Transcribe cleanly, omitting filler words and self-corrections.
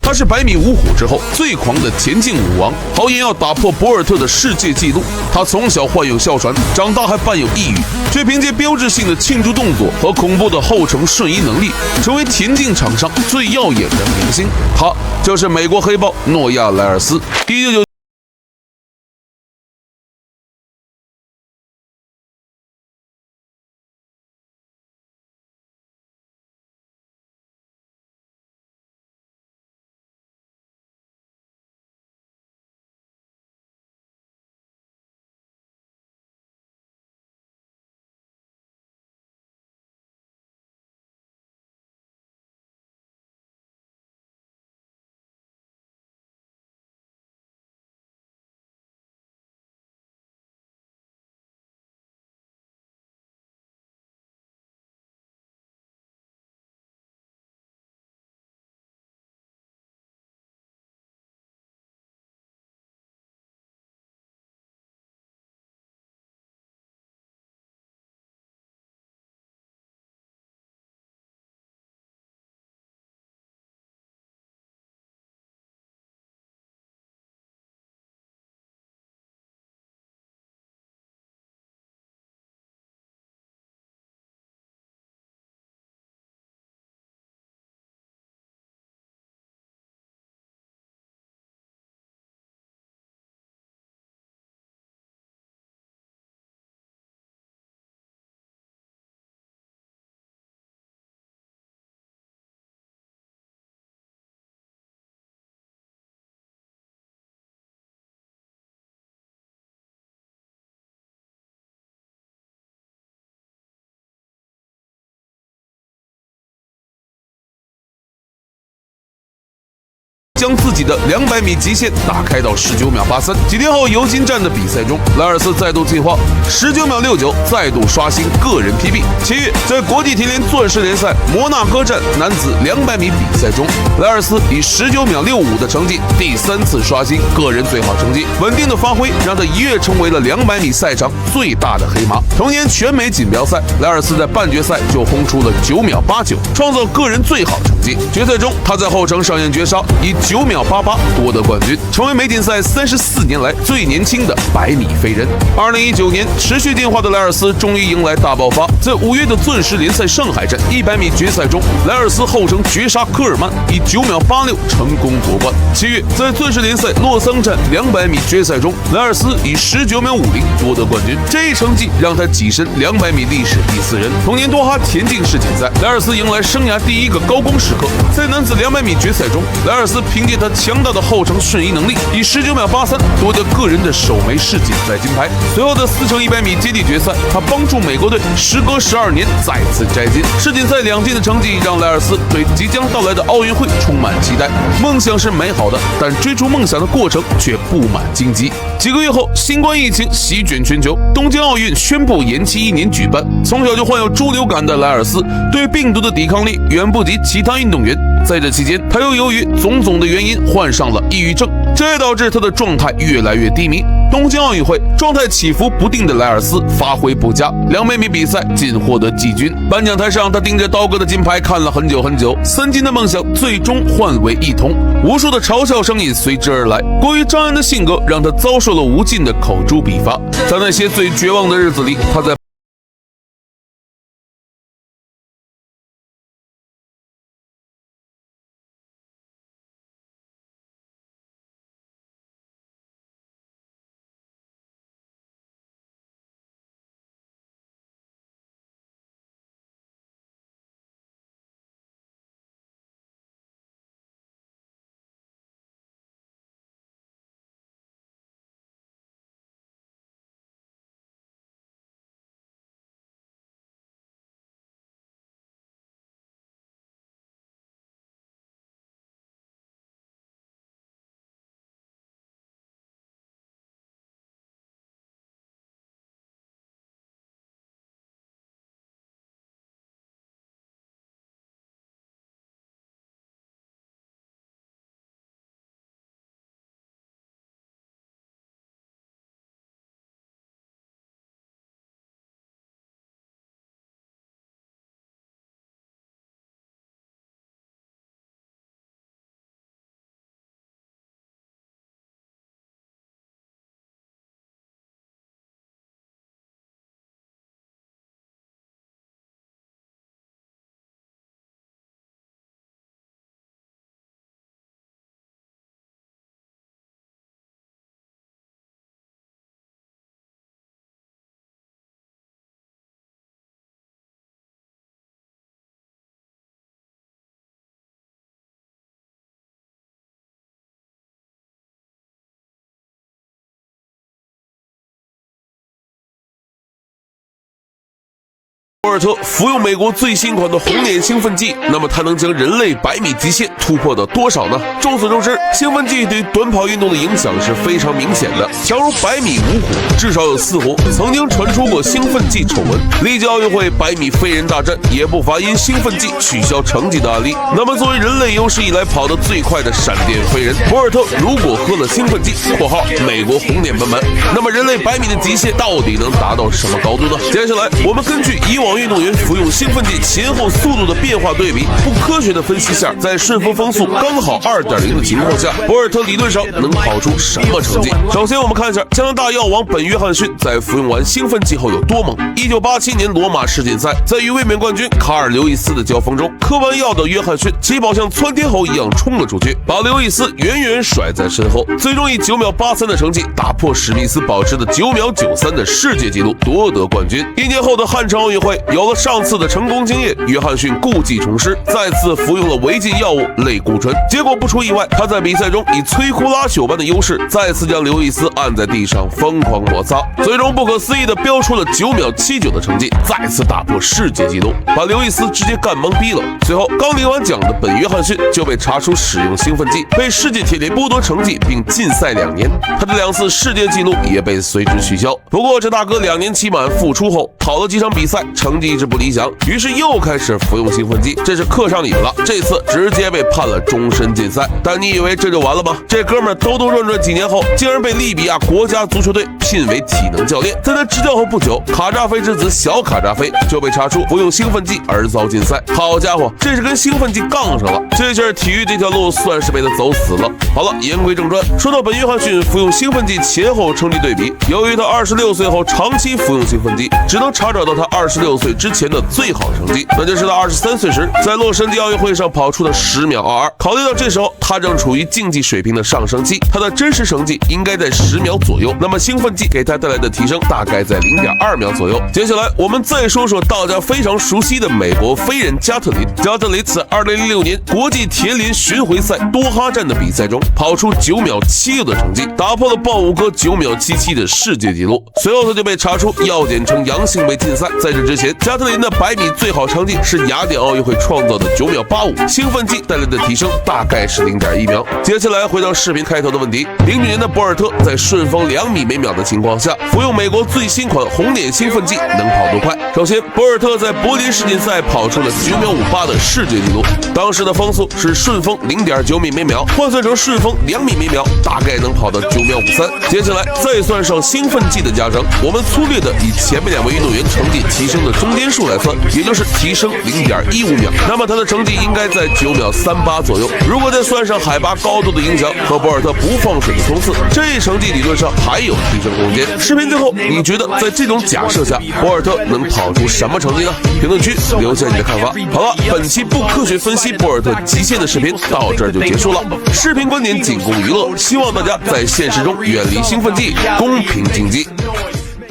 他是100米5虎之后最狂的田径舞王，豪言要打破博尔特的世界纪录。他从小患有哮喘，长大还伴有抑郁，却凭借标志性的庆祝动作和恐怖的后程瞬移能力，成为田径场上最耀眼的明星。他就是美国黑豹诺亚·莱尔斯。1999将自己的200米极限打开到19秒83。几天后，尤金站的比赛中，莱尔斯再度进化，19秒69，再度刷新个人 PB。7月，在国际田联钻石联赛摩纳哥站男子200米比赛中，莱尔斯以19秒65的成绩第3次刷新个人最好成绩。稳定的发挥让他一跃成为了200米赛场最大的黑马。同年全美锦标赛，莱尔斯在半决赛就轰出了9秒89，创造个人最好成绩。决赛中，他在后程上演绝杀，以9秒88夺得冠军，成为美锦赛34年来最年轻的100米飞人。2019年，持续进化的莱尔斯终于迎来大爆发。在5月的钻石联赛上海站100米决赛中，莱尔斯后程绝杀科尔曼，以9秒86成功夺冠。7月，在钻石联赛洛桑站200米决赛中，莱尔斯以19秒50夺得冠军。这一成绩让他跻身200米历史第4人。同年多哈田径世锦赛，莱尔斯迎来生涯第1个高光时刻。在男子200米决赛中，莱尔斯凭借他强大的后程瞬移能力，以19秒83夺得个人的首枚世锦赛金牌。随后的4乘100米接力决赛，他帮助美国队时隔12年再次摘金。世锦赛2金的成绩让莱尔斯对即将到来的奥运会充满期待。梦想是美好的，但追逐梦想的过程却布满荆棘。几个月后，新冠疫情席卷全球，东京奥运宣布延期1年举办。从小就患有猪流感的莱尔斯，对病毒的抵抗力远不及其他运动员。在这期间，他又由于种种的原因患上了抑郁症，这也导致他的状态越来越低迷。东京奥运会，状态起伏不定的莱尔斯发挥不佳，200米比赛仅获得季军。颁奖台上，他盯着刀哥的金牌看了很久很久，3金的梦想最终换为1铜，无数的嘲笑声也随之而来。过于张扬的性格让他遭受了无尽的口诛笔伐。在那些最绝望的日子里，他在博尔特服用美国最新款的红点兴奋剂，那么他能将人类100米极限突破到多少呢？众所周知，兴奋剂对短跑运动的影响是非常明显的。假如100米5虎，至少有4虎曾经传出过兴奋剂丑闻。历届奥运会100米飞人大战也不乏因兴奋剂取消成绩的案例。那么作为人类有史以来跑得最快的闪电飞人，博尔特如果喝了兴奋剂（括号美国红点斑斑），那么人类100米的极限到底能达到什么高度呢？接下来我们根据以往运动员服用兴奋剂前后速度的变化对比，不科学的分析下，在顺风风速刚好2.0的情况下，博尔特理论上能跑出什么成绩？首先我们看一下加拿大药王本约翰逊在服用完兴奋剂后有多猛。1987年罗马世锦赛，在与卫冕冠军卡尔刘易斯的交锋中，嗑完药的约翰逊起跑像窜天猴一样冲了出去，把刘易斯远远甩在身后，最终以9秒83的成绩打破史密斯保持的9秒93的世界纪录，夺得冠军。1年后的汉城奥运会，有了上次的成功经验，约翰逊故技重施，再次服用了违禁药物类固醇，结果不出意外，他在比赛中以摧枯拉朽般的优势，再次将刘易斯按在地上疯狂摩擦，最终不可思议地飙出了9秒79的成绩，再次打破世界纪录，把刘易斯直接干懵逼了。随后刚领完奖的本约翰逊就被查出使用兴奋剂，被世界铁联剥夺成绩并禁赛2年，他的2次世界纪录也被随之取消。不过这大哥2年期满复出后，跑了几场比赛，成绩一直不理想，于是又开始服用兴奋剂，这是课上瘾了，这次直接被判了终身禁赛。但你以为这就完了吗？这哥们儿兜兜转转几年后，竟然被利比亚国家足球队聘为体能教练。在他执教后不久，卡扎菲之子小卡扎菲就被查出服用兴奋剂而遭禁赛。好家伙，这是跟兴奋剂杠上了，这下体育这条路算是被他走死了。好了，言归正传，说到本约翰逊服用兴奋剂前后成绩对比，由于他26岁后长期服用兴奋剂，只能查找到他26岁之前的最好成绩，那就是他23岁时在洛杉矶奥运会上跑出的10秒22。考虑到这时候他正处于竞技水平的上升期，他的真实成绩应该在10秒左右，那么兴奋剂给他带来的提升大概在0.2秒左右。接下来我们再说说大家非常熟悉的美国飞人加特林。加特林在2006年国际田联巡回赛多哈站的比赛中跑出9秒76的成绩，打破了豹五哥9秒77的世界纪录。随后他就被查出药检呈阳性被禁赛。在这之前，加特林的100米最好成绩是雅典奥运会创造的9秒85，兴奋剂带来的提升大概是0.1秒。接下来回到视频开头的问题，09年的博尔特在顺风2米每秒的情况下，服用美国最新款红点兴奋剂能跑多快？首先，博尔特在柏林世锦赛跑出了9秒58的世界纪录，当时的风速是顺风0.9米每秒，换算成顺风2米每秒，大概能跑到9秒53。接下来再算上兴奋剂的加成，我们粗略的以前面2位运动员成绩提升的中间数来算，也就是提升0.15秒，那么他的成绩应该在9秒38左右。如果再算上海拔高度的影响和博尔特不放水的冲刺，这一成绩理论上还有提升空间。视频最后，你觉得在这种假设下，博尔特能跑出什么成绩呢？评论区留下你的看法。好了，本期不科学分析博尔特极限的视频到这儿就结束了。视频观点仅供娱乐，希望大家在现实中远离兴奋剂，公平竞技。